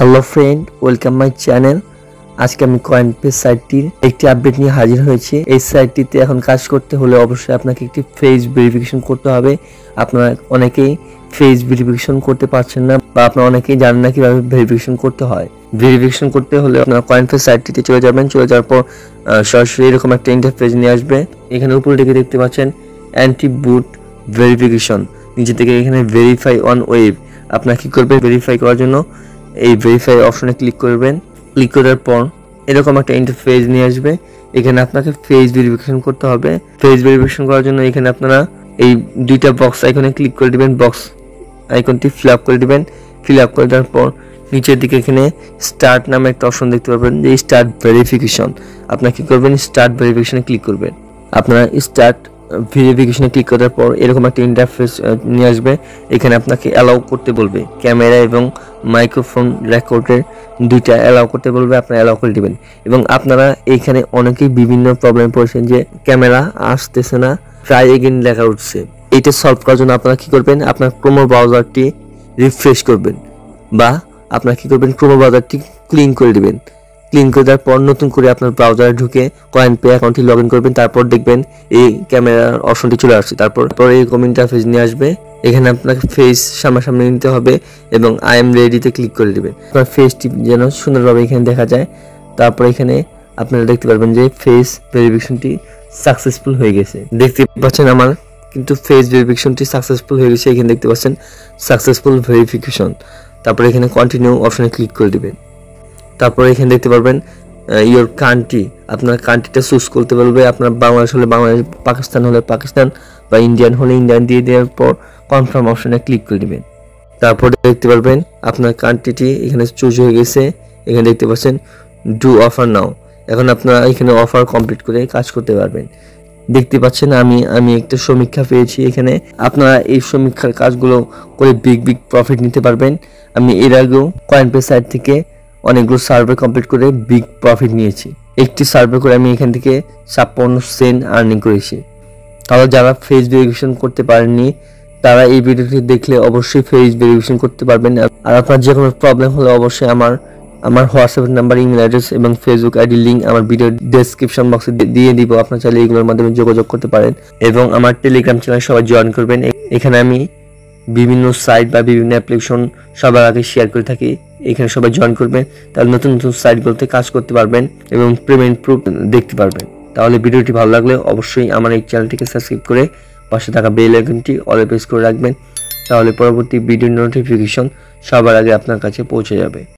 Hello friend, welcome my channel. আজকে আমি কয়েনপে সাইটটির একটি আপডেট নিয়ে হাজির হয়েছি। এই সাইটটিতে এখন কাজ করতে হলে অবশ্যই আপনাকে একটি ফেস ভেরিফিকেশন করতে হবে। আপনারা অনেকেই ফেস ভেরিফিকেশন করতে পারছেন না বা আপনারা অনেকেই জানেন না কিভাবে ভেরিফিকেশন করতে হয়। ভেরিফিকেশন করতে হলে আপনারা কয়েনপে সাইটটিতে চলে যাবেন। চলে যাওয়ার পর সরাসরি এরকম একটা ইন্টারফেস নিয়ে আসবে। এখানে উপরে দিকে দেখতে পাচ্ছেন অ্যান্টি বুট ভেরিফিকেশন, নিচে থেকে এখানে ভেরিফাই অন ওয়েব। আপনারা কি করবেন, ভেরিফাই করার জন্য এই ভেরিফাই অপশনে ক্লিক করবেন। ক্লিক করার পর এরকম একটা ইন্টারফেস নিয়ে আসবে। এখানে আপনাকে ফেস ভেরিফিকেশন করতে হবে। ফেস ভেরিফিকেশন করার জন্য এখানে আপনারা এই দুইটা বক্স আইকনে ক্লিক করে দিবেন। বক্স আইকনটি ফিল আপ করে দিবেন। ফিল আপ করে দেওয়ার পর নিচের দিকে এখানে স্টার্ট নামে একটা অপশন দেখতে পাবেন, যে স্টার্ট ভেরিফিকেশন। আপনারা কি করবেন, স্টার্ট ভেরিফিকেশনে ক্লিক করবেন। আপনারা স্টার্ট ভেরিফিকেশনে ক্লিক করার পর এরকম একটা ইন্টারফেস নিয়ে আসবে। এখানে আপনাকে অ্যালাউ করতে বলবে, ক্যামেরা এবং মাইক্রোফোন রেকর্ডের দুইটা অ্যালাউ করতে বলবে। আপনারা অ্যালাউ করে দিবেন। এবং আপনারা এইখানে অনেকেই বিভিন্ন প্রবলেম পড়েছেন যে ক্যামেরা আসতেছে না, ট্রাই এগেইন লেখা উঠছে। এইটা সলভ করার জন্য আপনারা কি করবেন, আপনার ক্রোম ব্রাউজারটি রিফ্রেশ করবেন বা আপনারা কি করবেন, ক্রোম ব্রাউজারটি ক্লিন করে দিবেন। ক্লিন করে দেওয়ার পর নতুন করে আপনার ব্রাউজারে ঢুকে কয়েনপে অ্যাকাউন্টটি লগ ইন করবেন। তারপর দেখবেন এই ক্যামেরার অপশনটি চলে আসছে। তারপর এরকম ইন্টারফেস নিয়ে আসবে। এখানে আপনাকে ফেস সামনাসামনি নিতে হবে এবং আই এম রেডিতে ক্লিক করে দিবেন। আপনার ফেসটি যেন সুন্দরভাবে এখানে দেখা যায়। তারপর এখানে আপনারা দেখতে পারবেন যে ফেস ভেরিফিকেশনটি সাকসেসফুল হয়ে গেছে। দেখতে পাচ্ছেন আমার কিন্তু ফেস ভেরিফিকেশনটি সাকসেসফুল হয়ে গেছে। এখানে দেখতে পাচ্ছেন সাকসেসফুল ভেরিফিকেশন। তারপর এখানে কন্টিনিউ অপশনে ক্লিক করে দিবেন। তারপর এখানে দেখতে পারবেন ইয়োর কান্ট্রি, আপনার কান্ট্রিটা চুজ করতে বলবে। আপনার বাংলাদেশ হলে বাংলাদেশ, পাকিস্তান হলে পাকিস্তান বা ইন্ডিয়ান হলে ইন্ডিয়ান দিয়ে দেওয়ার পর কনফার্ম অপশনে ক্লিক করে দিবেন। তারপর দেখতে পারবেন আপনার কান্ট্রিটি এখানে চুজ হয়ে গেছে। এখানে দেখতে পাচ্ছেন ডু অফার নাও। এখন আপনারা এখানে অফার কমপ্লিট করে কাজ করতে পারবেন। দেখতে পাচ্ছেন আমি একটা সমীক্ষা পেয়েছি। এখানে আপনারা এই সমীক্ষার কাজগুলো করে বিগ প্রফিট নিতে পারবেন। আমি এর আগেও কয়েনপে সাইট থেকে অনেকগুলো সার্ভে কমপ্লিট করে বিগ প্রফিট নিয়েছি। একটি সার্ভে করে আমি এখান থেকে 56 সেন্ট আর্নিং করেছি। তাহলে যারা ফেস ভেরিফিকেশন করতে পারেননি তারা এই ভিডিওটি দেখলে অবশ্যই ফেস ভেরিফিকেশন করতে পারবেন। আর আপনার যে কোনো প্রবলেম হলে অবশ্যই আমার হোয়াটসঅ্যাপ নাম্বার, ইমেল অ্যাড্রেস এবং ফেসবুক আইডি লিঙ্ক আমার ভিডিও ডেসক্রিপশন বক্সে দিয়ে দিব। আপনারা চাইলে এগুলোর মাধ্যমে যোগাযোগ করতে পারেন এবং আমার টেলিগ্রাম চ্যানেল সবাই জয়েন করবেন। এখানে আমি বিভিন্ন সাইট বা বিভিন্ন অ্যাপ্লিকেশন সবার আগে শেয়ার করে থাকি। এখানে সবাই জয়েন করবেন, তাহলে নতুন সাইটগুলোতে কাজ করতে পারবেন এবং পেমেন্ট প্রুফ দেখতে পারবেন। তাহলে ভিডিওটি ভালো লাগলে অবশ্যই আমার এই চ্যানেলটিকে সাবস্ক্রাইব করে পাশে থাকা বেল আইকনটি অলে প্রেস করে রাখবেন। তাহলে পরবর্তী ভিডিও নোটিফিকেশন সবার আগে আপনার কাছে পৌঁছে যাবে।